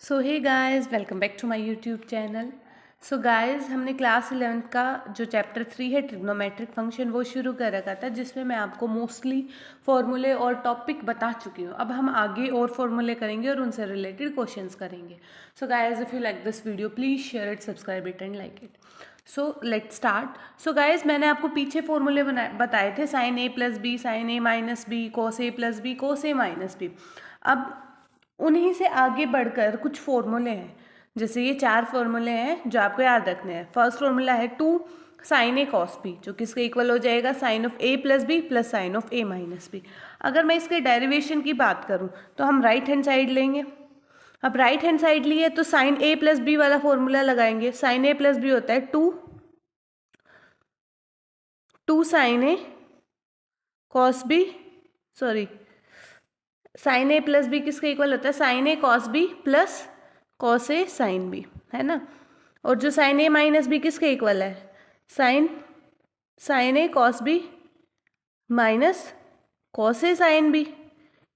So hey guys, welcome back to my YouTube channel. So guys, हमने class 11th का जो chapter 3 है trigonometric function वो शुरू कर रखा था, जिसमें मैं आपको मोस्टली फॉर्मूले और टॉपिक बता चुकी हूँ। अब हम आगे और फॉर्मूले करेंगे और उनसे रिलेटेड क्वेश्चंस करेंगे। So guys, if you like this video please share it, subscribe it and like it. So let's start. So guys, मैंने आपको पीछे फॉर्मूले बताए थे, sign A plus B, sign A minus B, cos A plus B, cos A minus B. अब उन्हीं से आगे बढ़कर कुछ फॉर्मूले हैं, जैसे ये 4 फॉर्मूले हैं जो आपको याद रखने हैं। फर्स्ट फॉर्मूला है 2 साइन ए कॉस बी, जो किसके इक्वल हो जाएगा, sine of A plus B plus sine of A minus B. अगर मैं इसके डेरिवेशन की बात करूं तो हम राइट हैंड साइड लेंगे। अब राइट हैंड साइड लिए तो साइन ए प्लस बी वाला फॉर्मूला लगाएंगे। साइन ए प्लस बी होता है 2 sine A cos B, sorry sign A plus B किसके इक्वल होता है, sine A cos B plus cos A sine B, है ना। और जो साइन ए माइनस बी किसके इक्वल है, sine A cos B minus cos A sine B,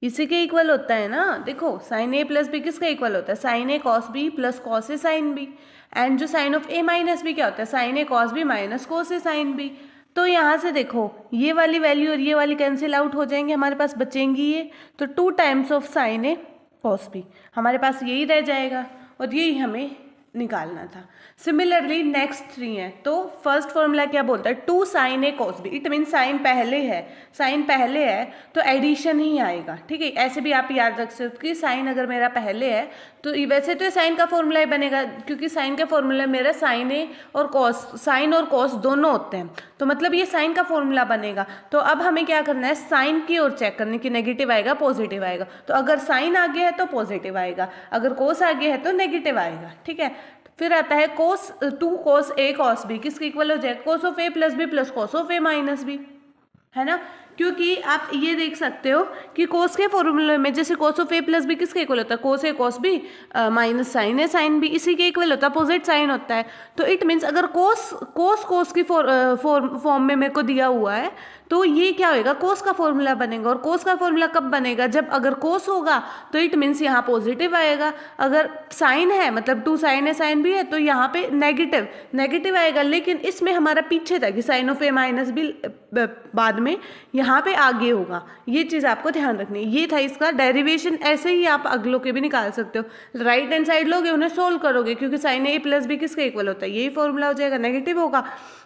इसी के इक्वल होता है ना। देखो, साइन ए प्लस बी किसका इक्वल होता है, sine A cos B plus cos A sine B. And जो sine of A minus B क्या होता है, sine A cos B minus cos A sine B. तो यहाँ से देखो, ये वाली वैल्यू और ये वाली कैंसिल आउट हो जाएंगे, हमारे पास बचेंगी ये। तो 2 times of sine A cos B, हमारे पास यही रह जाएगा और यही हमें निकालना था। सिमिलरली नेक्स्ट 3 है, तो फर्स्ट फॉर्मूला क्या बोलता है, 2 sine A cos B. It mean sine पहले है तो एडिशन ही आएगा, ठीक है। ऐसे भी आप याद रख सकते हो कि साइन अगर मेरा पहले है तो वैसे तो साइन का फॉर्मूला ही बनेगा, क्योंकि साइन का फॉर्मूला मेरा साइन ए और कॉस, साइन और कॉस दोनों होते हैं, तो मतलब ये साइन का फॉर्मूला बनेगा। तो अब हमें क्या करना है, साइन की ओर चेक करने की, नेगेटिव आएगा पॉजिटिव आएगा। तो अगर साइन आगे है तो पॉजिटिव आएगा, अगर कोस आगे है तो नेगेटिव आएगा, ठीक है। फिर आता है cos 2 cos A cos B, किसके इक्वल हो जाएगा, cos of A plus B plus cos of A minus B, है ना। क्योंकि आप ये देख सकते हो कि कोस के फॉर्मूले में जैसे cos of A plus B किसके इक्वल होता है, cos A cos B minus sine A sine B, इसी के इक्वल होता है, अपोजिट साइन होता है। तो इट मीन्स अगर कोस की फॉर्म में मेरे को दिया हुआ है तो ये क्या होएगा, कोस का फॉर्मूला बनेगा। और कोस का फॉर्मूला कब बनेगा, जब अगर कोस होगा तो इट मीन्स यहाँ पॉजिटिव आएगा। अगर साइन है, मतलब 2 साइन है साइन भी है, तो यहाँ पे नेगेटिव आएगा। लेकिन इसमें हमारा पीछे था कि sine of A minus B बाद में यहाँ पे आगे होगा, ये चीज़ आपको ध्यान रखनी है। ये था इसका डेरिवेशन। ऐसे ही आप अगलों के भी निकाल सकते हो, राइट हैंड साइड लोगे, उन्हें सोल्व करोगे, क्योंकि साइन ए प्लस बी किसके इक्वल होता है, यही फॉर्मूला हो जाएगा, नेगेटिव होगा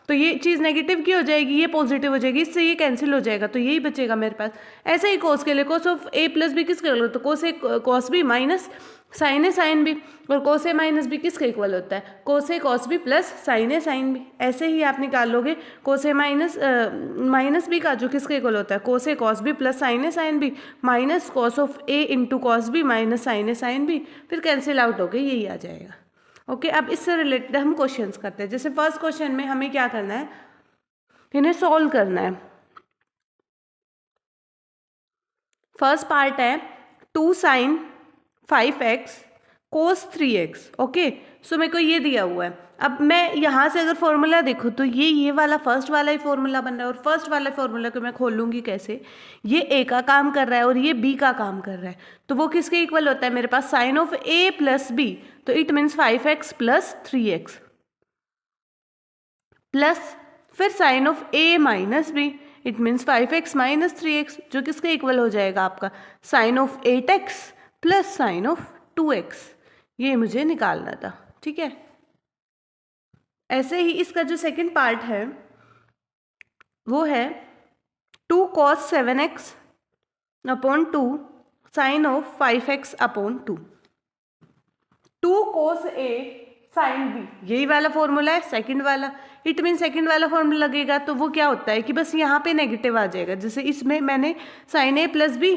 तो ये चीज़ नेगेटिव की हो जाएगी, ये पॉजिटिव हो जाएगी, इससे ये कैंसिल हो जाएगा, तो यही बचेगा मेरे पास। ऐसे ही कोस के लिए, cos of A plus B किसके इक्वल होता है, cos A cos B minus sine A sine B, और कोस ए माइनस बी किसके इक्वल होता है, cos A cos B plus sine A sine B. ऐसे ही आप निकाल लोगे कोस ए माइनस बी का, जो किसके इक्वल होता है, cos A cos B plus sine A sine B minus cos of A into cos B minus sine A sine B, फिर कैंसिल आउट हो गए, यही आ जाएगा। ओके, अब इससे रिलेटेड हम क्वेश्चंस करते हैं। जैसे फर्स्ट क्वेश्चन में हमें क्या करना है, इन्हें सॉल्व करना है। फर्स्ट पार्ट है 2 साइन 5x कोस 3x। ओके, सो मेरे को ये दिया हुआ है। अब मैं यहाँ से अगर फॉर्मूला देखूँ तो ये वाला फर्स्ट वाला ही फॉर्मूला बन रहा है, और फर्स्ट वाला फॉर्मूला को मैं खोलूँगी कैसे, ये ए का काम कर रहा है और ये बी का काम कर रहा है, तो वो किसके इक्वल होता है, मेरे पास sine of A plus B, तो it means 5x plus 3x plus फिर sine of A minus B, it means 5x minus 3x, जो किसके इक्वल हो जाएगा आपका sine of 8x plus sine of 2x। ये मुझे निकालना था, ठीक है। ऐसे ही इसका जो सेकंड पार्ट है वो है 2 cos 7x upon 2 sine of 5x upon 2, 2 cos a sine B, यही वाला फॉर्मूला है सेकंड वाला। इट मीन सेकंड वाला फॉर्मूला लगेगा तो वो क्या होता है कि बस यहाँ पे नेगेटिव आ जाएगा। जैसे इसमें मैंने sine A plus B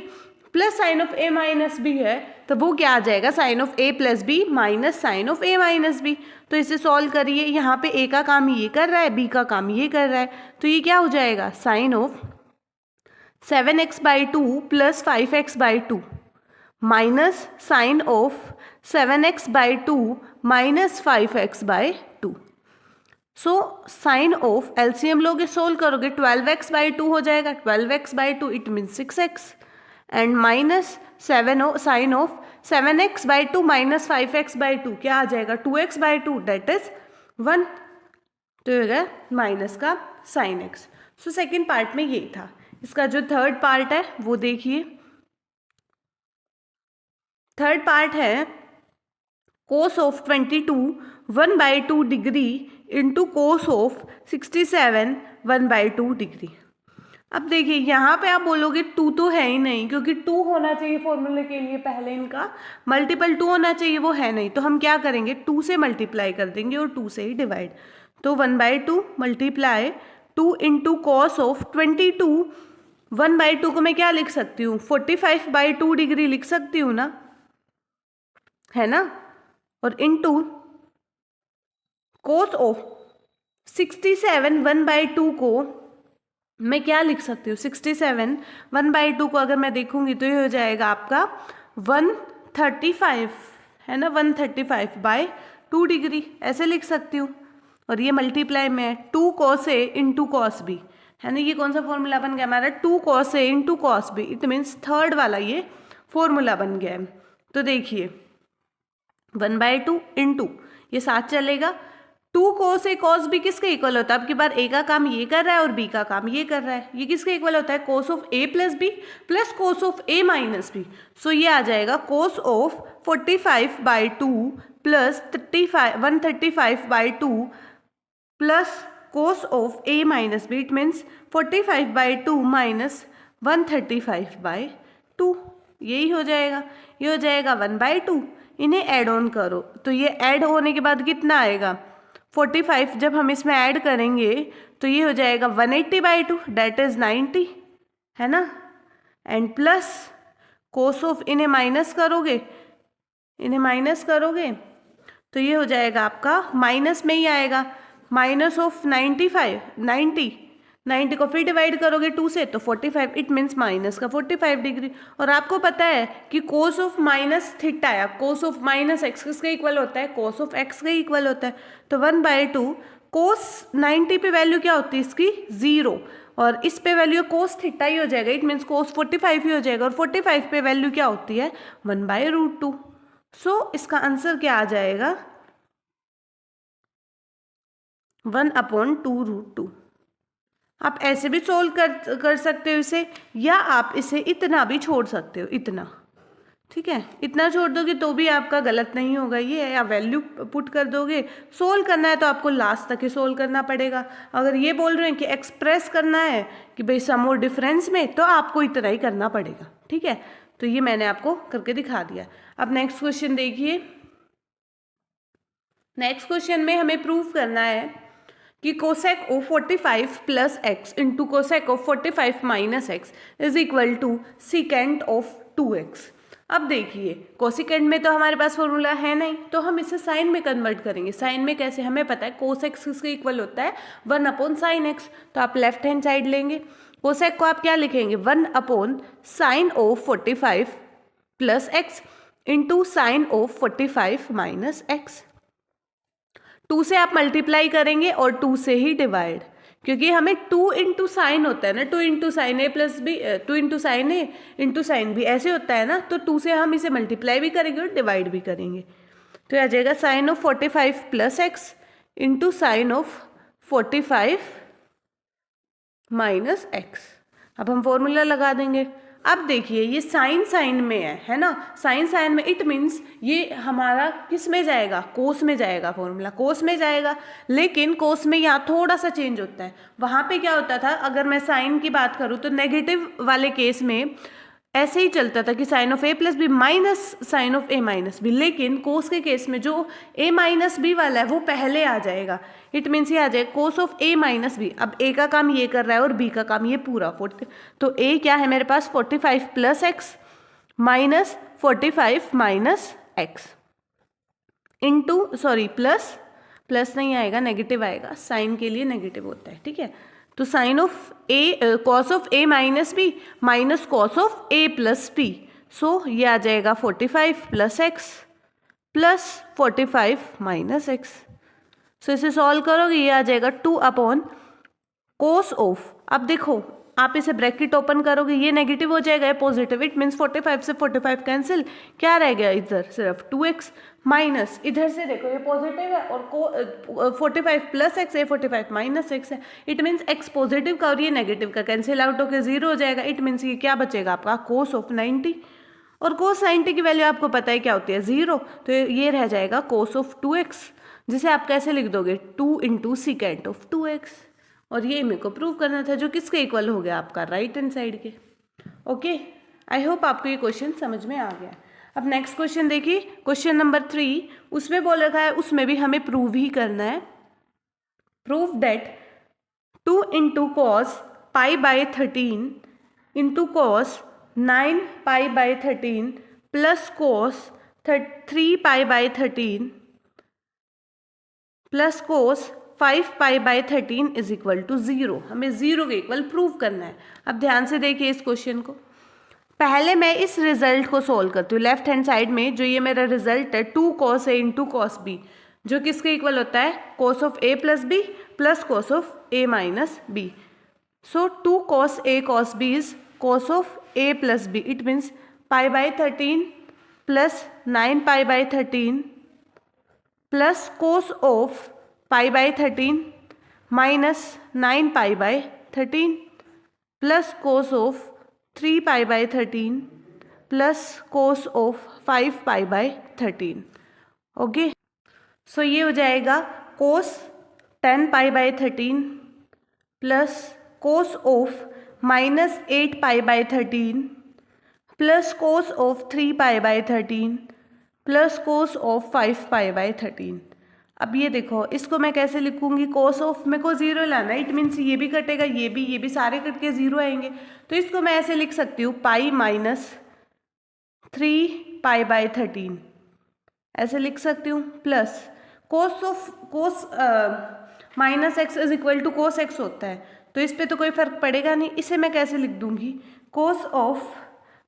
plus sine of A minus B है, तो वो क्या आ जाएगा, sine of A plus B minus sine of A minus B. तो इसे सॉल्व करिए, यहाँ पे ए का काम ये कर रहा है, बी का काम ये कर रहा है, तो ये क्या हो जाएगा, sine of 7x/2 plus 5x/2 minus sine of 7x/2 minus 5x/2। So sine of LCM लोगे, सोल्व करोगे, 12x/2 हो जाएगा, 12x/2 it means 6x, and minus sine of 7x/2 minus 5x/2 क्या आ जाएगा 2x/2 डेट इज 1। तो ये हो गया माइनस का sine x. So second part में ये था। इसका जो थर्ड पार्ट है वो देखिए। थर्ड पार्ट है cos of 22 1/2 degree into cos of 67 1/2 degree. अब देखिए यहाँ पे आप बोलोगे 2 तो है ही नहीं, क्योंकि 2 होना चाहिए फॉर्मूले के लिए, पहले इनका मल्टीपल 2 होना चाहिए, वो है नहीं। तो हम क्या करेंगे 2 से मल्टीप्लाई कर देंगे और 2 से ही डिवाइड। तो 1/2 मल्टीप्लाई 2 इंटू कॉस ऑफ 22 1/2 को मैं क्या लिख सकती हूँ 45/2 डिग्री लिख सकती हूँ ना, है ना। और इंटू कोस ऑफ 67 1/2 को मैं क्या लिख सकती हूँ 67 1/2 को अगर मैं देखूंगी तो ये हो जाएगा आपका 135, है ना, 135/2 डिग्री ऐसे लिख सकती हूँ। और ये मल्टीप्लाई में 2 cos A into cos B, है ना। ये कौन सा फॉर्मूला बन गया हमारा 2 cos A into cos B, it means third वाला ये फॉर्मूला बन गया है। तो देखिए 1/2 इंटू ये साथ चलेगा 2 cos A cos B किसके इक्वल होता है। अब की बार A का काम ये कर रहा है और B का काम ये कर रहा है। ये किसके इक्वल होता है cos of A plus B plus cos of A minus B। सो ये आ जाएगा cos of 45/2 plus 135/2 plus cos of A minus B, it means 45/2 minus 135/2, यही हो जाएगा। ये हो जाएगा 1/2। इन्हें ऐड ऑन करो तो ये ऐड होने के बाद कितना आएगा 45, जब हम इसमें ऐड करेंगे तो ये हो जाएगा 180/2 डेट इज 90, है ना। एंड प्लस कोस ऑफ इन्हें माइनस करोगे तो ये हो जाएगा आपका माइनस में ही आएगा, माइनस ऑफ 90 को फिर डिवाइड करोगे 2 से तो 45, इट मीन्स माइनस का 45 डिग्री। और आपको पता है कि कोस ऑफ माइनस थीटा या कोस ऑफ माइनस एक्स किसके इक्वल होता है कोस ऑफ एक्स के इक्वल होता है। तो 1/2 कोस 90 पे वैल्यू क्या होती है इसकी 0, और इस पे वैल्यू कोस थीटा ही हो जाएगा, इट मीन्स कोस 45 ही हो जाएगा। और 45 पे वैल्यू क्या होती है 1/√2। सो इसका आंसर क्या आ जाएगा 1/2√2। आप ऐसे भी सोल्व कर सकते हो इसे, या आप इसे इतना भी छोड़ सकते हो, इतना, ठीक है। इतना छोड़ दोगे तो भी आपका गलत नहीं होगा ये, या वैल्यू पुट कर दोगे। सोल्व करना है तो आपको लास्ट तक ही सोल्व करना पड़ेगा। अगर ये बोल रहे हैं कि एक्सप्रेस करना है कि भाई सम और डिफरेंस में, तो आपको इतना ही करना पड़ेगा, ठीक है। तो ये मैंने आपको करके दिखा दिया। अब नेक्स्ट क्वेश्चन देखिए। नेक्स्ट क्वेश्चन में हमें प्रूव करना है कि cosec of 45 plus x into cosec of 45 minus x is equal to secant of 2x। अब देखिए कोसिकेंट में तो हमारे पास फॉर्मूला है नहीं, तो हम इसे साइन में कन्वर्ट करेंगे। साइन में कैसे, हमें पता है कोसेक किसके इक्वल होता है 1/sin x। तो आप लेफ्ट हैंड साइड लेंगे, कोसेक को आप क्या लिखेंगे 1/sin of 45 plus x into sine of 45 minus x. 2 से आप मल्टीप्लाई करेंगे और 2 से ही डिवाइड, क्योंकि हमें 2 इंटू साइन होता है ना, 2 into sine A plus B, 2 into sine A into sign B ऐसे होता है ना। तो 2 से हम इसे मल्टीप्लाई भी करेंगे और डिवाइड भी करेंगे। तो आ जाएगा sine of 45 plus x into sine of 45 minus x. अब हम फॉर्मूला लगा देंगे। अब देखिए ये साइन में है ना, साइन में, इट मीन्स ये हमारा किस में जाएगा कोस में जाएगा, फॉर्मूला कोस में जाएगा। लेकिन कोस में यहाँ थोड़ा सा चेंज होता है। वहाँ पे क्या होता था, अगर मैं साइन की बात करूँ तो नेगेटिव वाले केस में ऐसे ही चलता था कि sine of A plus B minus sine of A minus B. लेकिन कोस के केस में जो ए माइनस बी वाला है वो पहले आ जाएगा, इट मीन्स ये आ जाएगा cos of A minus B. अब ए का काम ये कर रहा है और बी का काम ये पूरा 40। तो ए क्या है मेरे पास 45 plus X minus 45 minus x into plus नहीं आएगा, नेगेटिव आएगा, साइन के लिए नेगेटिव होता है, ठीक है। तो sine of A cos of A minus B minus cos of A plus B. So ये आ जाएगा 45 plus x plus 45 minus x. So इसे सॉल्व करोगे ये आ जाएगा 2 अपॉन कोस ऑफ। अब देखो आप इसे ब्रैकेट ओपन करोगे, ये नेगेटिव हो जाएगा, ये पॉजिटिव, इट मीन्स 45 से 45 कैंसिल, क्या रह गया इधर सिर्फ 2x माइनस, इधर से देखो ये पॉजिटिव है और 45 प्लस एक्स है, 45 माइनस एक्स है, इट मीन्स x पॉजिटिव का और ये नेगेटिव का कैंसिल आउट होकर 0 हो जाएगा, इट मीन्स ये क्या बचेगा आपका कोस ऑफ 90, और कोस 90 की वैल्यू आपको पता है क्या होती है 0, तो ये रह जाएगा कोस ऑफ 2x, जिसे आप कैसे लिख दोगे 2 इंटू सिकेंट ऑफ 2x, और ये मेरे को प्रूव करना था, जो किसके इक्वल हो गया आपका राइट हैंड साइड के। ओके, आई होप आपको ये क्वेश्चन समझ में आ गया। अब नेक्स्ट क्वेश्चन देखिए, क्वेश्चन नंबर 3, उसमें बोल रखा है, उसमें भी हमें प्रूव ही करना है, prove that 2 into cos pi by 13 into cos 9 pi by 13 plus cos 3 pi by 13 plus cos 5 pi by 13 is equal to 0, हमें 0 के इक्वल प्रूव करना है। अब ध्यान से देखिए इस क्वेश्चन को, पहले मैं इस रिजल्ट को सोल्व करती हूँ, लेफ्ट हैंड साइड में जो ये मेरा रिजल्ट है 2 cos a into cos B, जो किसके इक्वल होता है cos of a plus B प्लस cos of a minus B, so 2 cos a cos b is cos of a plus B, it means pi by 13 plus 9 pi by 13 plus cos of pi by 13 minus 9 pi by 13 plus cos of 3 pi by 13 plus cos of 5 pi by 13। Okay, सो ये हो जाएगा कोस 10 पाई by 13 plus cos of minus 8 pi by 13 plus cos of 3 pi by 13 plus cos of 5 pi by 13। अब ये देखो, इसको मैं कैसे लिखूंगी, कोस ऑफ मेरे को 0 लाना है, इट मीन्स ये भी कटेगा, ये भी सारे कट के 0 आएंगे, तो इसको मैं ऐसे लिख सकती हूँ पाई माइनस 3 पाई बाई 13, ऐसे लिख सकती हूँ, plus cos minus x is equal to cos X होता है, तो इस पर तो कोई फर्क पड़ेगा नहीं, इसे मैं कैसे लिख दूंगी, cos of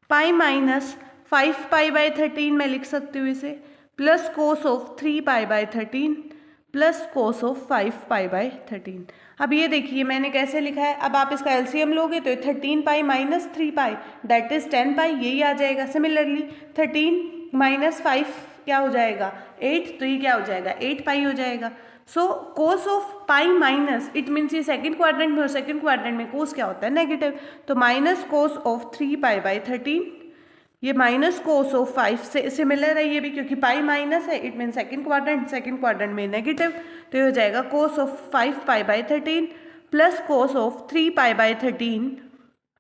pi minus 5 pi by 13 मैं लिख सकती हूँ इसे, plus cos of 3 pi by 13 plus cos of 5 pi by 13। अब ये देखिए मैंने कैसे लिखा है, अब आप इसका एलसीएम लोगे तो 13 pi minus 3 pi that is 10 पाई, यही आ जाएगा। सिमिलरली 13 माइनस 5 क्या हो जाएगा 8, तो ये क्या हो जाएगा 8 पाई हो जाएगा। So cos of pi minus, it means ये सेकंड क्वाड्रेंट में, और सेकंड क्वाड्रेंट में कोस क्या होता है नेगेटिव, तो minus cos of 3 pi by 13, ये माइनस कोस ऑफ 5 से सिमिलर है ये भी, क्योंकि पाई माइनस है, इट मीन सेकंड क्वाड्रेंट में नेगेटिव, तो ये हो जाएगा cos of 5 pi by 13 plus cos of 3 pi by 13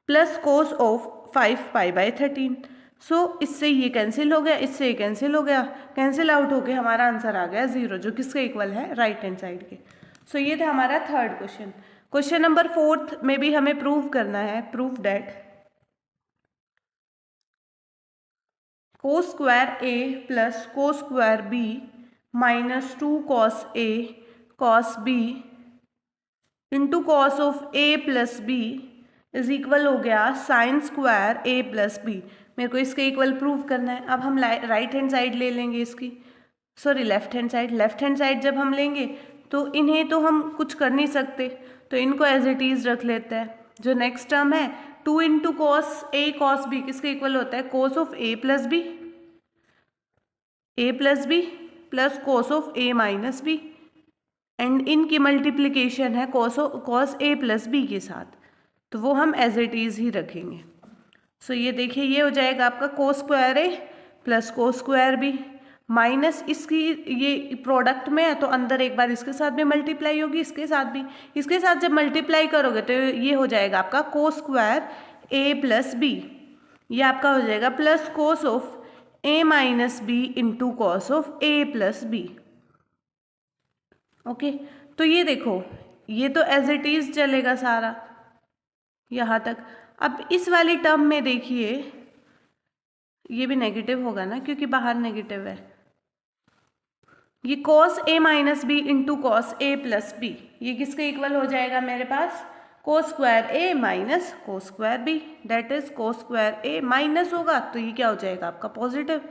plus cos of 5 pi by 13। सो इससे ये कैंसिल हो गया, इससे ये कैंसिल हो गया, कैंसिल आउट होके हमारा आंसर आ गया 0, जो किसके इक्वल है राइट हैंड साइड के। सो ये था हमारा थर्ड क्वेश्चन। क्वेश्चन नंबर 4 में भी हमें प्रूव करना है, prove that cos square A plus cos square B minus 2 cos A cos B into cos of A plus B is equal हो गया sine square A plus B. मेरे को इसके इक्वल प्रूव करना है। अब हम राइट हैंड साइड ले लेंगे इसकी, सॉरी लेफ्ट हैंड साइड जब हम लेंगे तो इन्हें तो हम कुछ कर नहीं सकते, तो इनको एज इट इज़ रख लेते हैं। जो नेक्स्ट टर्म है 2 into cos A cos B किसके इक्वल होता है cos of A plus B plus cos of A minus B, and इनकी मल्टीप्लिकेशन है कॉस ए प्लस बी के साथ, तो वो हम एज इट इज़ ही रखेंगे। सो ये देखिए ये हो जाएगा आपका cos square A plus cos square B minus इसकी, ये प्रोडक्ट में है तो अंदर एक बार इसके साथ भी मल्टीप्लाई होगी, इसके साथ भी, इसके साथ जब मल्टीप्लाई करोगे तो ये हो जाएगा आपका cos square A plus B, ये आपका हो जाएगा plus cos of A minus B into cos of A plus B. Okay, तो ये देखो ये तो एज इट इज़ चलेगा सारा यहाँ तक। अब इस वाली टर्म में देखिए ये भी नेगेटिव होगा ना, क्योंकि बाहर नेगेटिव है। ये cos A minus B into cos A plus B, ये किसके इक्वल हो जाएगा मेरे पास cos square A minus cos square B, that is cos square A minus होगा तो ये क्या हो जाएगा आपका पॉजिटिव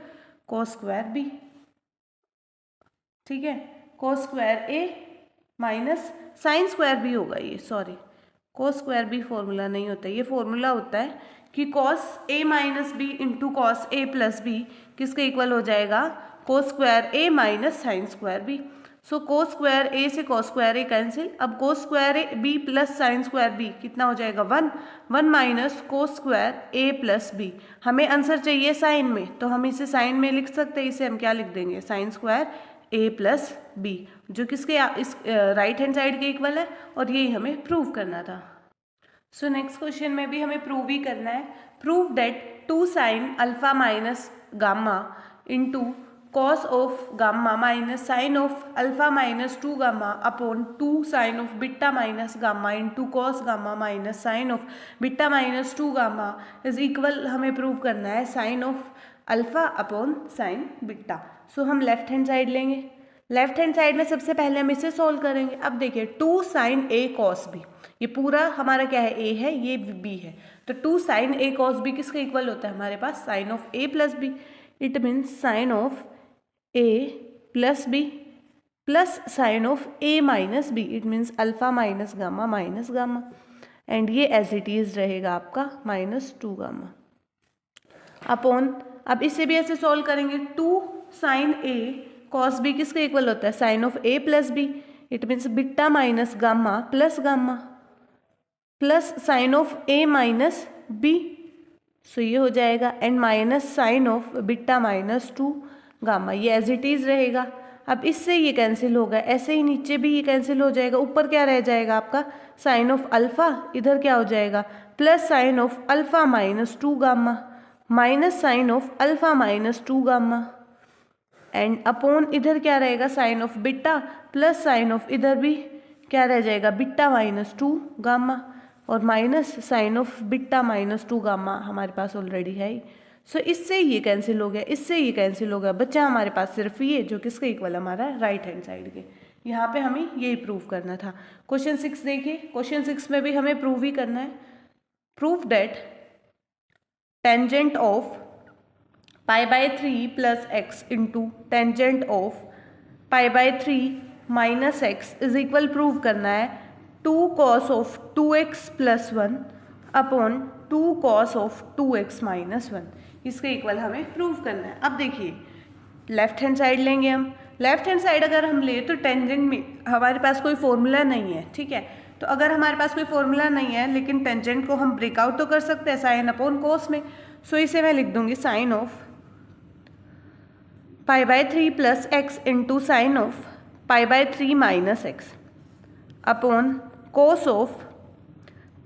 कोस स्क्वायर बी। ठीक है, cos square A minus sine square B होगा ये, sorry cos square B formula नहीं होता, ये फॉर्मूला होता है कि cos A minus B into cos A plus B किसके इक्वल हो जाएगा, cos square A minus sine square B. So cos square A से कोस स्क्वायर ए कैंसिल, अब cos square A B plus sine square B कितना हो जाएगा 1 minus cos square A plus B. हमें answer चाहिए sign में, तो हम इसे साइन में लिख सकते हैं, इसे हम क्या लिख देंगे sign square A plus B, जो किसके इस राइट हैंड साइड के इक्वल है, और यही हमें प्रूव करना था। सो नेक्स्ट क्वेश्चन में भी हमें प्रूव ही करना है। Prove that 2 sine alpha minus gamma into cos of gamma minus sine of alpha minus 2 gamma upon 2 sine of beta minus gamma into cos gamma minus sine of beta minus 2 gamma is equal, हमें prove करना है sine of alpha upon sine beta. So हम left hand side लेंगे, left hand side में सबसे पहले हम इसे सॉल्व करेंगे। अब देखिए 2 साइन ए कॉस बी, ये पूरा हमारा क्या है ए है, ये बी है, तो 2 साइन ए कॉस बी किसके इक्वल होता है हमारे पास sine of A plus B. It means sine of A plus B plus sine of A minus B, it means alpha minus gamma, and ये एज इट इज रहेगा आपका -2 gamma upon, अब इसे भी ऐसे सॉल्व करेंगे 2 साइन ए कॉस बी किसके equal होता है sine of A plus B, it means beta minus gamma plus sine of A minus B, so ये हो जाएगा, and minus sine of beta minus 2 gamma, ये एज इट इज रहेगा। अब इससे ये कैंसिल होगा, ऐसे ही नीचे भी ये कैंसिल हो जाएगा, ऊपर क्या रह जाएगा आपका साइन ऑफ अल्फा, इधर क्या हो जाएगा plus sine of alpha minus 2 gamma minus sine of alpha minus 2 gamma, and upon इधर क्या रहेगा sine of beta plus sine of इधर भी क्या रह जाएगा बीटा माइनस 2 गामा, और minus sine of beta minus 2 gamma हमारे पास ऑलरेडी है। सो इससे ये कैंसिल हो गया, इससे ये कैंसिल हो गया, बच्चा हमारे पास सिर्फ ये जो किसके इक्वल हमारा राइट हैंड साइड के। यहाँ पे हमें यही प्रूव करना था। क्वेश्चन 6 देखिए, क्वेश्चन 6 में भी हमें प्रूव ही करना है। Prove that tangent of pi by 3 plus x into tangent of pi by 3 minus x is equal, prove करना है 2 cos of 2x plus 1 upon 2 cos of 2x minus 1, इसके इक्वल हमें प्रूव करना है। अब देखिए लेफ्ट हैंड साइड लेंगे हम, लेफ्ट हैंड साइड अगर हम ले तो टेंजेंट में हमारे पास कोई फॉर्मूला नहीं है, ठीक है, तो अगर हमारे पास कोई फॉर्मूला नहीं है लेकिन टेंजेंट को हम ब्रेकआउट तो कर सकते हैं साइन अपॉन कोस में। सो इसे मैं लिख दूंगी sine of pi by 3 plus x into sine of pi by 3 minus x upon cos of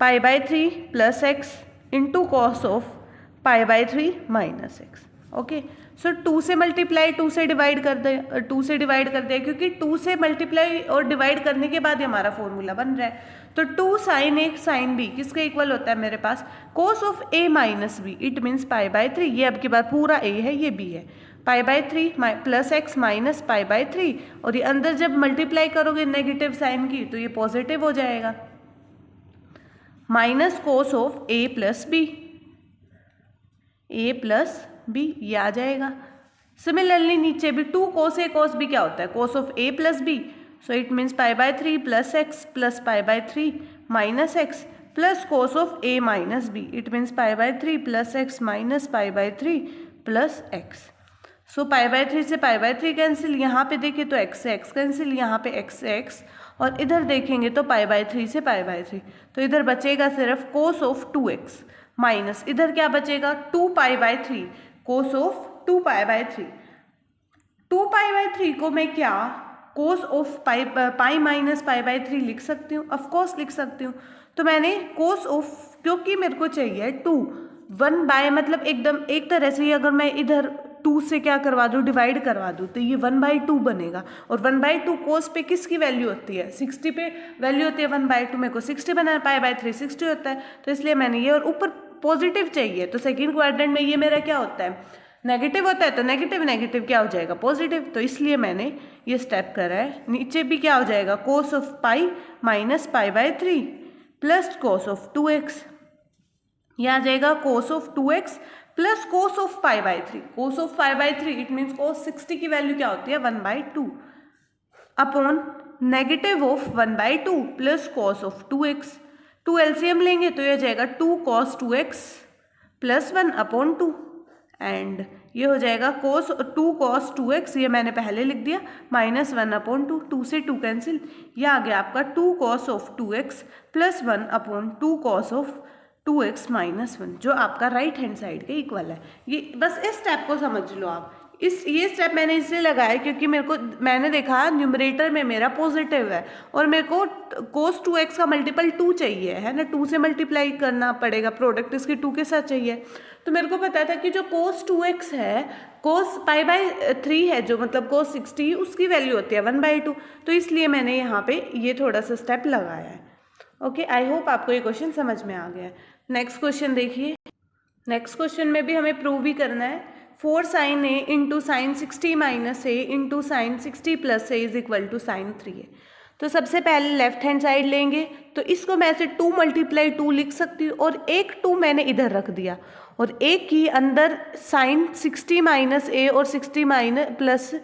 pi by 3 plus x into cos of pi by 3 minus x. Okay, so 2 से multiply 2 से divide कर दे, 2 से divide कर दिया, क्योंकि 2 से multiply और divide करने के बाद ही हमारा फॉर्मूला बन रहा है। तो 2 साइन ए साइन बी किसके इक्वल होता है मेरे पास cos of A minus B, it means pi by 3, ये अब की बार पूरा ए है ये बी है, पाई by 3 plus X minus pi by 3, और ये अंदर जब मल्टीप्लाई करोगे नेगेटिव साइन की तो ये पॉजिटिव हो जाएगा, minus cos of A plus B, A plus B ये आ जाएगा। सिमिलरली नीचे भी 2 कोस ए कोस बी क्या होता है cos of A plus B, so it means pi by 3 plus x plus pi by 3 minus X plus cos of A minus B, it means pi by 3 plus X minus pi by 3 plus X. So pi by 3 से पाई by 3 cancel, यहाँ पे देखिए तो x से x cancel, यहाँ पे x से x, और इधर देखेंगे तो पाई बाय 3 से पाई बाय 3, तो इधर बचेगा सिर्फ कोस ऑफ 2x माइनस इधर क्या बचेगा 2 पाई by 3 cos of 2 pi by 3। 2 pi by 3 को मैं क्या कोस of pi minus pi by 3 लिख सकती हूँ, ऑफकोर्स लिख सकती हूँ। तो मैंने कोस ऑफ, क्योंकि मेरे को चाहिए 2 1 बाय, मतलब एकदम एक तरह से अगर मैं इधर 2 से क्या करवा दूँ डिवाइड करवा दूँ तो ये 1/2 बनेगा, और 1/2 कोस पे किसकी वैल्यू होती है 60 पे वैल्यू होती है 1/2, मेरे को 60 बनाना, पाई बाय 3 60 होता है, तो इसलिए मैंने ये, और ऊपर पॉजिटिव चाहिए तो सेकेंड क्वाड्रेंट में ये मेरा क्या होता है नेगेटिव होता है, तो नेगेटिव नेगेटिव क्या हो जाएगा पॉजिटिव, तो इसलिए मैंने ये स्टेप करा है। नीचे भी क्या हो जाएगा cos of pi minus pi by 3 plus cos of 2x, ये आ जाएगा cos of 2x plus cos of pi by 3, cos of pi by 3 it means cos 60 की वैल्यू क्या होती है 1/2 upon negative of 1/2 plus cos of 2x 2 LCM लेंगे तो ये हो जाएगा 2 cos 2x प्लस 1/2 एंड ये हो जाएगा टू cos 2x, ये मैंने पहले लिख दिया, माइनस 1/2, 2 से 2 कैंसिल, ये आ गया आपका 2 cos of 2x plus 1/2 cos of 2x minus 1, जो आपका राइट हैंड साइड के इक्वल है। ये बस इस स्टेप को समझ लो आप। ये स्टेप मैंने इसलिए लगाया क्योंकि मैंने देखा न्यूमरेटर में मेरा पॉजिटिव है और मेरे को cos 2x का मल्टीपल 2 चाहिए, है ना, 2 से मल्टीप्लाई करना पड़ेगा, प्रोडक्ट इसके 2 के साथ चाहिए। तो मेरे को पता था कि जो cos 2x है cos π/3 है, जो मतलब cos 60 उसकी वैल्यू होती है 1/2, तो इसलिए मैंने यहाँ पे ये थोड़ा सा स्टेप लगाया है। ओके, आई होप आपको ये क्वेश्चन समझ में आ गया है। नेक्स्ट क्वेश्चन देखिए। नेक्स्ट क्वेश्चन में भी हमें प्रूव भी करना है 4 sin a into sine 60 minus A into sine 60 plus A is equal to sine 3a। तो सबसे पहले लेफ्ट हैंड साइड लेंगे, तो इसको मैं ऐसे 2 × 2 लिख सकती हूँ और एक 2 मैंने इधर रख दिया और एक ही अंदर साइन 60 माइनस ए और 60 माइनस प्लस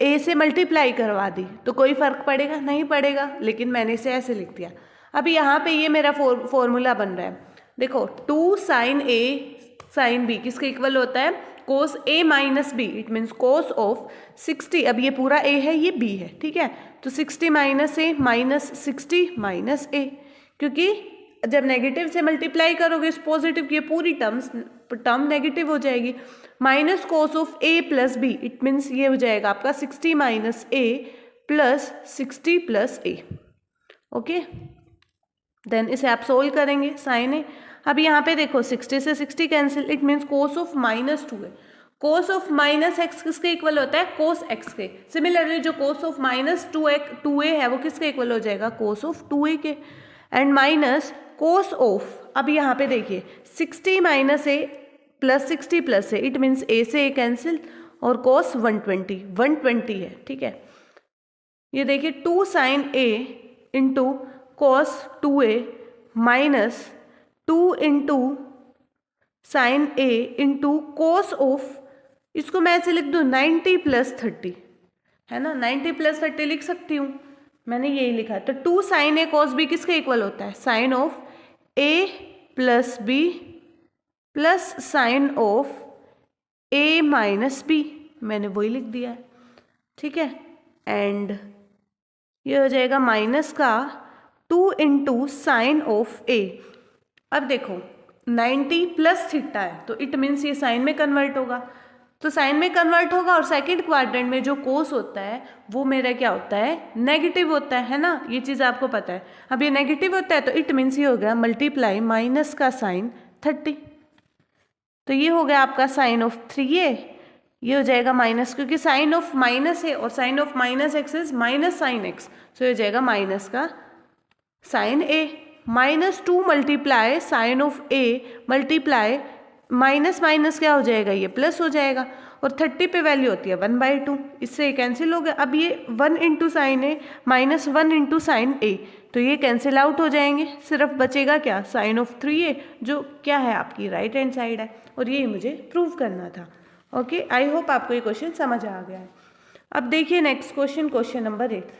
ए से मल्टीप्लाई करवा दी, तो कोई फ़र्क पड़ेगा? नहीं पड़ेगा, लेकिन मैंने इसे ऐसे लिख दिया। अभी यहाँ पे ये मेरा फॉर्मूला बन रहा है, देखो 2 sin a sin b किसके इक्वल होता है? cos a minus b, it means cos of 60, अब ये पूरा a है ये b है, ठीक है, तो 60 minus a minus 60 minus a, क्योंकि जब नेगेटिव से मल्टीप्लाई करोगे इस पॉजिटिव की पूरी टर्म नेगेटिव हो जाएगी, minus cos of a plus b, it means ये हो जाएगा आपका 60 minus a plus 60 plus a। Okay, then इसे आप सोल्व करेंगे साइन ए। अब यहाँ पे देखो 60 से 60 cancel, it means cos of -2 है, cos ऑफ -x किसके इक्वल होता है? cos x के। सिमिलरली जो cos ऑफ -2a है वो किसके इक्वल हो जाएगा? cos ऑफ 2a के। एंड माइनस cos ऑफ, अब यहाँ पे देखिए 60 minus a plus 60 plus a, it means a से a कैंसिल और cos 120 है, ठीक है। ये देखिए 2 sin a into cos 2a minus 2 into sine a into cos of, इसको मैं ऐसे लिख दूँ 90 प्लस 30, है ना, 90 प्लस 30 लिख सकती हूँ, मैंने यही लिखा। तो 2 sin a cos b किसके इक्वल होता है? Sine of a plus b plus sine of a minus b, मैंने वही लिख दिया है, ठीक है। एंड ये हो जाएगा माइनस का 2 इंटू साइन ऑफ a। अब देखो 90 प्लस थीटा है तो इट मीन्स ये साइन में कन्वर्ट होगा, तो साइन में कन्वर्ट होगा और सेकंड क्वाड्रेंट में जो कोस होता है वो मेरा क्या होता है? नेगेटिव होता है ना, ये चीज़ आपको पता है। अब ये नेगेटिव होता है तो इट मीन्स ये हो गया मल्टीप्लाई माइनस का साइन 30, तो ये हो गया आपका साइन ऑफ 3a, ये हो जाएगा माइनस, क्योंकि साइन ऑफ माइनस है और sine of minus x is minus sine X, तो ये हो जाएगा माइनस का sine a, -2 multiply sine of a multiply minus minus क्या हो जाएगा? ये प्लस हो जाएगा और 30 पे वैल्यू होती है 1/2, इससे ये कैंसिल हो गया। अब ये 1 into sine a minus 1 into sine a, तो ये कैंसिल आउट हो जाएंगे, सिर्फ बचेगा क्या? साइन ऑफ 3a, जो क्या है आपकी राइट हैंड साइड है, और ये मुझे प्रूव करना था। ओके, आई होप आपको ये क्वेश्चन समझ आ गया है। अब देखिए next question, question number 8।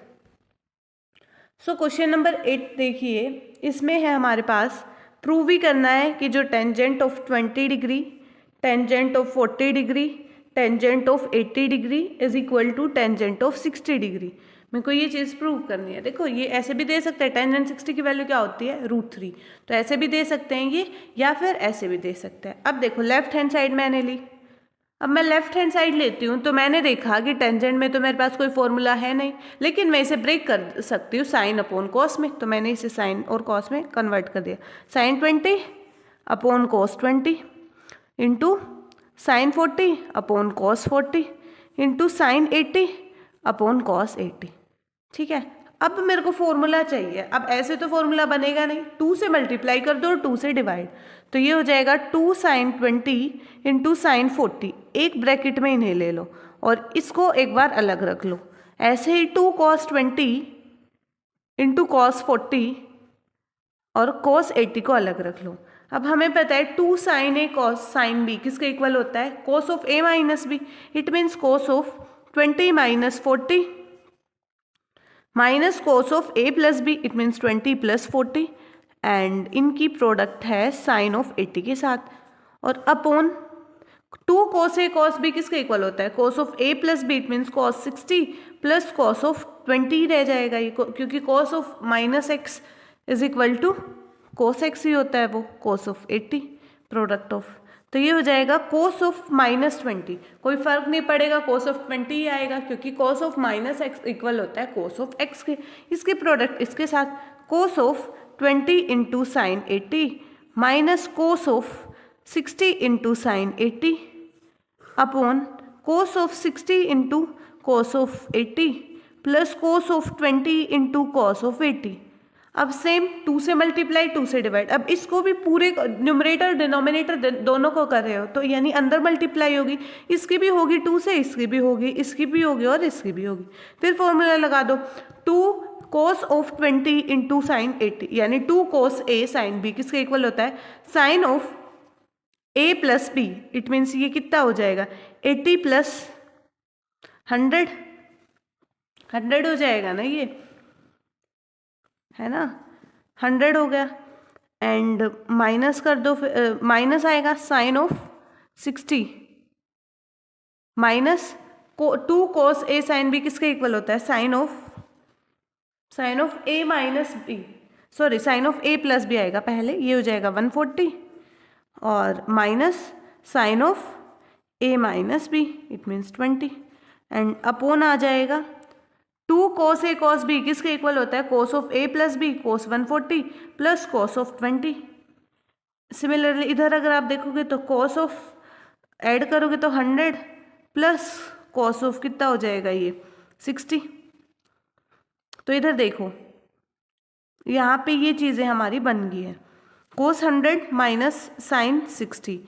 So question number 8 देखिए, इसमें है हमारे पास प्रूव ही करना है कि जो tangent of 20 degree, tangent of 40 degree, tangent of 80 degree is equal to tangent of 60 degree. मेरे को ये चीज़ प्रूव करनी है। देखो ये ऐसे भी दे सकते हैं, टेंजेंट 60 की वैल्यू क्या होती है? √3, तो ऐसे भी दे सकते हैं ये, या फिर ऐसे भी दे सकते हैं। अब देखो लेफ्ट हैंड साइड मैंने ली, अब मैं लेफ्ट हैंड साइड लेती हूँ तो मैंने देखा कि टेंजेंट में तो मेरे पास कोई फॉर्मूला है नहीं, लेकिन मैं इसे ब्रेक कर सकती हूँ साइन अपॉन कॉस में, तो मैंने इसे साइन और कॉस में कन्वर्ट कर दिया। Sine 20 upon cos 20 into sine 40 upon cos 40 into sine 80 upon cos 80, ठीक है। अब मेरे को फॉर्मूला चाहिए, अब ऐसे तो फॉर्मूला बनेगा नहीं, 2 से मल्टीप्लाई कर दो और 2 से डिवाइड, तो ये हो जाएगा 2 sin 20 इंटू साइन 40, एक ब्रैकेट में इन्हें ले लो और इसको एक बार अलग रख लो। ऐसे ही 2 cos 20 इंटू cos 40 और cos 80 को अलग रख लो। अब हमें पता है 2 sin a cos sin b किसके इक्वल होता है? cos of a minus b, it means cos of 20 minus 40 minus cos of a plus b, it means 20 plus 40 and इनकी प्रोडक्ट है साइन ऑफ 80 के साथ, और upon 2 cos A cos B किसके equal होता है? cos of A plus B, it means cos 60 plus cos of 20 रह जाएगा ये, क्योंकि cos of minus x is equal to cos x ही होता है वो, cos ऑफ 80 प्रोडक्ट ऑफ, तो ये हो जाएगा cos ऑफ माइनस 20, कोई फर्क नहीं पड़ेगा, cos ऑफ 20 ही आएगा, क्योंकि cos of minus x equal होता है cos ऑफ x के, इसके प्रोडक्ट इसके साथ cos of 20 into sine 80 minus cos of 60 into sine 80 upon cos of 60 into cos of 80 plus cos of 20 into cos of 80। अब same 2 से multiply 2 से divide, अब इसको भी पूरे न्यूमरेटर डिनोमिनेटर दोनों को कर रहे हो तो यानी अंदर मल्टीप्लाई होगी, इसकी भी होगी 2 से, इसकी भी होगी, इसकी भी होगी और इसकी भी होगी। फिर फॉर्मूला लगा दो, 2 cos ऑफ 20 इंटू साइन 80 यानी 2 cos A साइन B किसके इक्वल होता है? Sine of A plus B, it means ये कितना हो जाएगा? 80 प्लस 100, 100 हो जाएगा ना, ये है ना, 100 हो गया। एंड माइनस कर दो, माइनस आएगा sine of 60 minus 2 cos A sine B किसके इक्वल होता है? Sine of A minus B, sorry sine of A plus B आएगा पहले, ये हो जाएगा 140 और minus sine of A minus B, it means 20 and upon आ जाएगा 2 cos A cos B किसके इक्वल होता है? cos of A plus B, cos 140 plus cos of 20। Similarly इधर अगर आप देखोगे तो cos ऑफ ऐड करोगे तो 100 प्लस cos ऑफ कितना हो जाएगा? ये 60। तो इधर देखो यहाँ पे ये चीज़ें हमारी बन गई है, cos 100 minus sine 60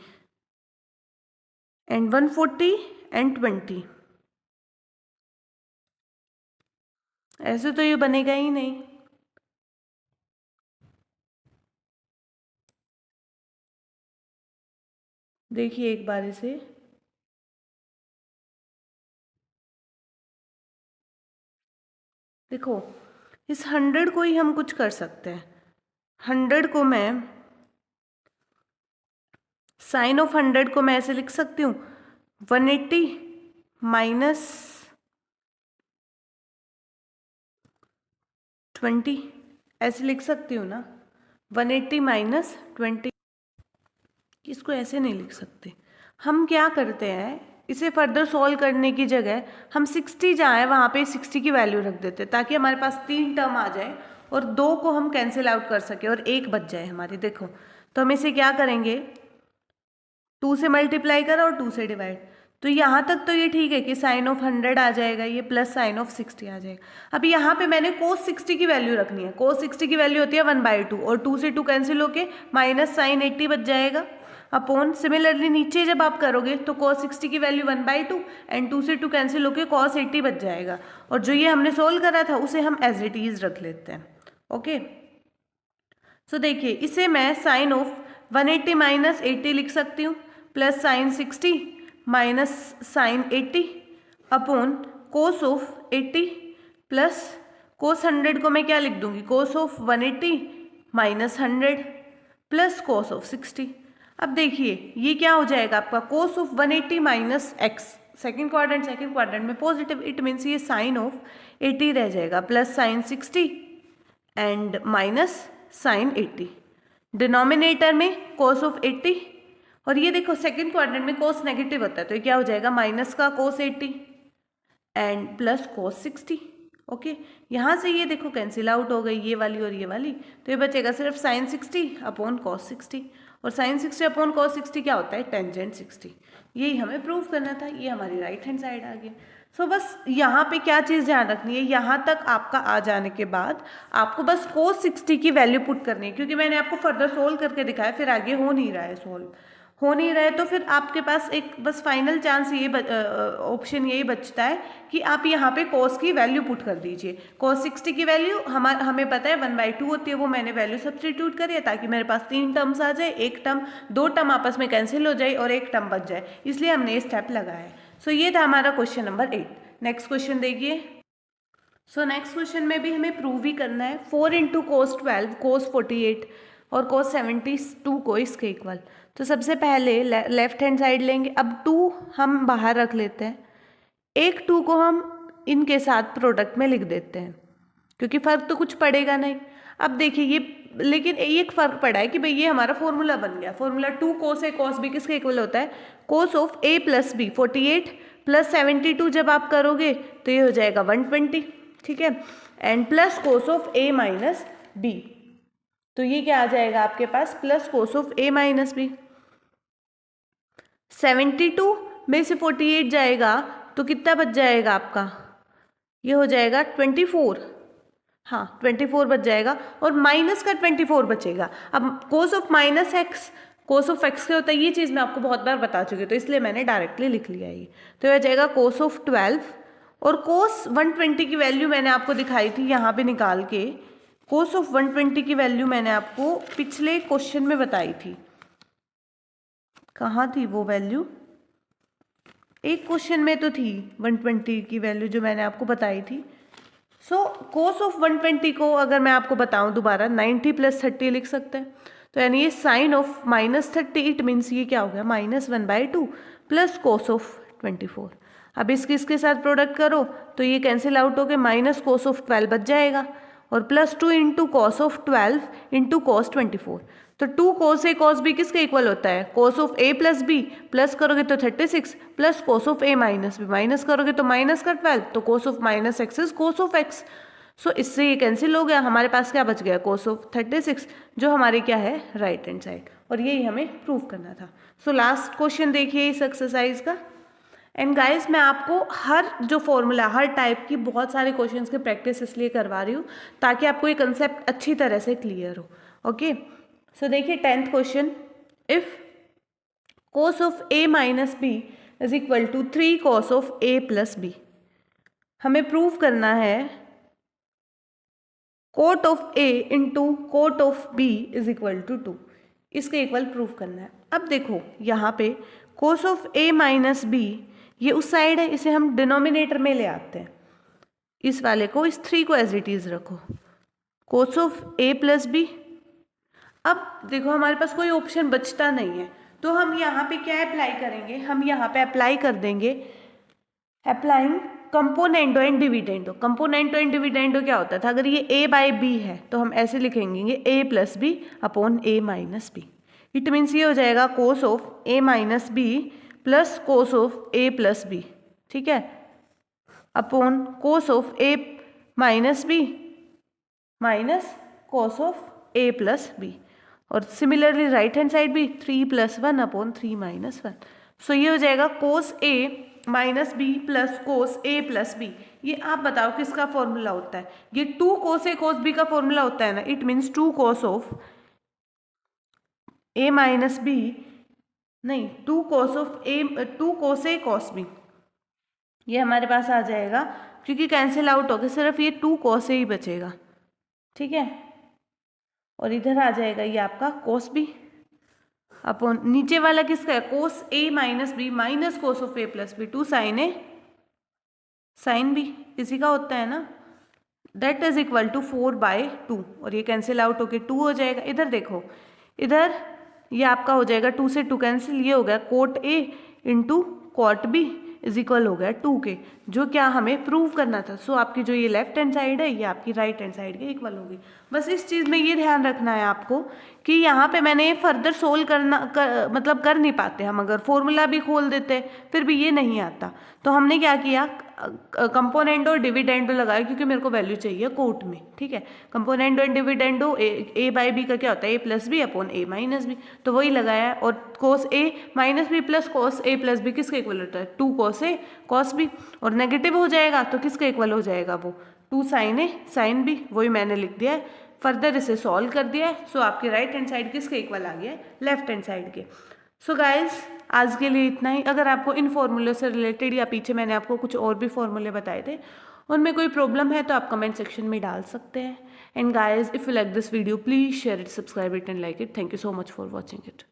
and 140 and 20। ऐसे तो ये बनेगा ही नहीं। देखिए एक बार इसे, देखो इस 100 को ही हम कुछ कर सकते हैं। 100 को मैं साइन ऑफ 100 को मैं ऐसे लिख सकती हूँ 180 माइनस 20, ऐसे लिख सकती हूँ ना, 180 माइनस 20। इसको ऐसे नहीं लिख सकते। हम क्या करते हैं, इसे फर्दर सॉल्व करने की जगह हम 60 जहाँ है वहाँ पे 60 की वैल्यू रख देते हैं, ताकि हमारे पास 3 टर्म आ जाए और 2 को हम कैंसिल आउट कर सके और 1 बच जाए हमारी। देखो तो हम इसे क्या करेंगे, 2 से मल्टीप्लाई करा और 2 से डिवाइड, तो यहाँ तक तो ये ठीक है कि साइन ऑफ 100 आ जाएगा ये, प्लस साइन ऑफ 60 आ जाएगा। अब यहाँ पे मैंने cos 60 की वैल्यू रखनी है, cos 60 की वैल्यू होती है 1/2 और 2 से 2 कैंसिल होके माइनस साइन 80 बच जाएगा अपॉन, सिमिलरली नीचे जब आप करोगे तो cos 60 की वैल्यू 1/2 एंड 2 से 2 कैंसिल होके cos 80 बच जाएगा, और जो ये हमने सोल्व करा था उसे हम एज इट इज रख लेते हैं। ओके सो देखिए इसे मैं साइन ऑफ 180 माइनस 80 लिख सकती हूँ, plus sine 60 minus sine 80 upon cos of 80 plus cos 100 को मैं क्या लिख दूंगी, cos of 180 minus 100 plus cos of 60। अब देखिए ये क्या हो जाएगा आपका, cos of 180 minus X, second quadrant में पॉजिटिव, इट मीन्स ये साइन ऑफ 80 रह जाएगा plus sine 60 and minus sine 80, denominator में कोस ऑफ 80, और ये देखो सेकेंड क्वाड्रेंट में कोस नेगेटिव होता है तो ये क्या हो जाएगा, माइनस का कोस 80 एंड प्लस कोस 60। ओके यहाँ से ये देखो कैंसिल आउट हो गई ये वाली और ये वाली, तो ये बचेगा सिर्फ साइन 60 अपॉन कॉस 60, और साइन 60 अपॉन कॉस 60 क्या होता है, टेंजेंट 60। यही हमें प्रूव करना था, ये हमारी राइट हैंड साइड आ गई। सो बस यहाँ पे क्या चीज़ ध्यान रखनी है, यहाँ तक आपका आ जाने के बाद आपको बस कोस 60 की वैल्यू पुट करनी है, क्योंकि मैंने आपको फर्दर सोल्व करके दिखाया, फिर आगे हो नहीं रहा है सोल्व, हो नहीं रहे तो फिर आपके पास एक बस फाइनल चांस ये ऑप्शन यही बचता है कि आप यहाँ पे कॉस की वैल्यू पुट कर दीजिए। कॉस 60 की वैल्यू हमें पता है 1/2 होती है, वो मैंने वैल्यू सब्स्टिट्यूट करी है ताकि मेरे पास 3 टर्म्स आ जाए, एक टर्म 2 टर्म आपस में कैंसिल हो जाए और एक टर्म बच जाए, इसलिए हमने ये स्टेप लगाया है। सो ये था हमारा क्वेश्चन नंबर 8। नेक्स्ट क्वेश्चन देखिए, सो नेक्स्ट क्वेश्चन में भी हमें प्रूव ही करना है 4 इंटू कोस 12 कोस 48 और कोस 72 को इसके इक्वल। तो सबसे पहले लेफ्ट हैंड साइड लेंगे। अब 2 हम बाहर रख लेते हैं, एक 2 को हम इनके साथ प्रोडक्ट में लिख देते हैं क्योंकि फ़र्क तो कुछ पड़ेगा नहीं। अब देखिए ये, लेकिन एक फ़र्क पड़ा है कि भाई ये हमारा फॉर्मूला बन गया। Formula 2 cos A cos B किसके इक्वल होता है? Cos of A plus B. 48 plus 72 जब आप करोगे तो ये हो जाएगा 120, ठीक है, and plus cos of A minus B. तो ये क्या आ जाएगा आपके पास? Plus cos of A minus B. 72 में से 48 जाएगा तो कितना बच जाएगा आपका? ये हो जाएगा 24। हाँ 24 बच जाएगा और माइनस का 24 बचेगा। अब कोस of minus x, cos of x क्या होता है ये चीज़ मैं आपको बहुत बार बता चुकी हूँ, तो इसलिए मैंने डायरेक्टली लिख लिया ये। तो यह जाएगा कोस ऑफ 12 और कोस 120 की वैल्यू मैंने आपको दिखाई थी यहाँ पे निकाल के। कोस ऑफ 120 की वैल्यू मैंने आपको पिछले क्वेश्चन में बताई थी। कहाँ थी वो वैल्यू? एक क्वेश्चन में तो थी 120 की वैल्यू जो मैंने आपको बताई थी। सो कोस ऑफ 120 को अगर मैं आपको बताऊं दोबारा 90 प्लस 30 लिख सकते हैं। तो यानी ये sine of minus 30, it means ये क्या हो गया? -1/2 प्लस कोस ऑफ 24। अब इसके साथ प्रोडक्ट करो तो ये कैंसिल आउट होके माइनस कोस ऑफ 12 बच जाएगा और plus 2 into cos of 12 into cos 24। तो 2 कोस ए कॉस बी किसके इक्वल होता है? Cos of A plus B, plus करोगे तो 36 plus cos of A minus B, minus करोगे तो माइनस का 12, तो cos of minus x is cos of x. So इससे ये कैंसिल हो गया, हमारे पास क्या बच गया? कोस ऑफ 36 जो हमारी क्या है? Right hand side. और यही हमें प्रूव करना था। सो लास्ट क्वेश्चन देखिए इस एक्सरसाइज का। एंड गाइस मैं आपको हर जो फॉर्मूला, हर टाइप की बहुत सारे क्वेश्चंस की प्रैक्टिस इसलिए करवा रही हूँ ताकि आपको ये कंसेप्ट अच्छी तरह से क्लियर हो। ओके सो देखिए 10th question, if cos of A minus B is equal to 3 cos of A plus B. हमें प्रूव करना है cot of A into cot of B is equal to 2, इसके equal prove करना है। अब देखो यहाँ पे cos of A minus B ये उस साइड है, इसे हम डिनोमिनेटर में ले आते हैं। इस वाले को, इस 3 को एज इट इज रखो, cos of A plus B. अब देखो हमारे पास कोई ऑप्शन बचता नहीं है, तो हम यहाँ पे क्या अप्लाई करेंगे? हम यहाँ पे अप्लाई कर देंगे applying componendo and dividendo. Componendo and dividendo क्या होता था? अगर ये a बाई बी है तो हम ऐसे लिखेंगे a plus B upon a minus B. It means ये हो जाएगा cos of a minus B plus cos of a plus B, ठीक है, upon cos of a minus B minus cos of a plus B. और similarly right hand side भी 3 + 1 upon 3 - 1। सो ये हो जाएगा cos a minus B plus cos a plus B. ये आप बताओ किसका फॉर्मूला होता है? ये 2 कोस a कोस b का फॉर्मूला होता है ना। It means 2 cos of a minus B, नहीं 2 cos of a, 2 cos a cos b। ये हमारे पास आ जाएगा क्योंकि कैंसिल आउट हो गया, सिर्फ ये 2 कोस a ही बचेगा, ठीक है। और इधर आ जाएगा ये आपका कोस बी अपॉन नीचे वाला किसका है? Cos A minus B minus cos of A plus B, 2 sine A sine B, इसी का होता है ना। दैट इज इक्वल टू 4/2 और ये कैंसिल आउट होके 2 हो जाएगा। इधर देखो, इधर ये आपका हो जाएगा 2 से 2 कैंसिल, ये हो गया cot A into cot B is equal हो गया 2 के, जो क्या हमें प्रूव करना था। सो आपकी जो ये लेफ्ट हैंड साइड है ये आपकी राइट हैंड साइड के इक्वल होगी। बस इस चीज़ में ये ध्यान रखना है आपको कि यहाँ पे मैंने फर्दर सोल्व मतलब कर नहीं पाते हम, अगर फॉर्मूला भी खोल देते फिर भी ये नहीं आता। तो हमने क्या किया? कंपोनेंडो और डिविडेंडो लगाया क्योंकि मेरे को वैल्यू चाहिए कोट में, ठीक है। Componendo and dividendo A by B का क्या होता है? A plus B upon A minus B, तो वही लगाया। और cos A minus B plus cos A plus B किसके इक्वल होता है? 2 कोस ए कोस बी। और नेगेटिव हो जाएगा तो किसके इक्वल हो जाएगा वो? 2 साइन ए साइन बी, वही मैंने लिख दिया है। फर्दर इसे सॉल्व कर दिया है। सो आपके राइट हैंड साइड किसके इक्वल आ गया है? लेफ्ट हैंड साइड के। सो गाइज आज के लिए इतना ही। अगर आपको इन फॉर्मूले से रिलेटेड या पीछे मैंने आपको कुछ और भी फॉर्मूले बताए थे उनमें कोई प्रॉब्लम है तो आप कमेंट सेक्शन में डाल सकते हैं। And guys if you like this video please share it, subscribe it and like it. Thank you so much for watching it.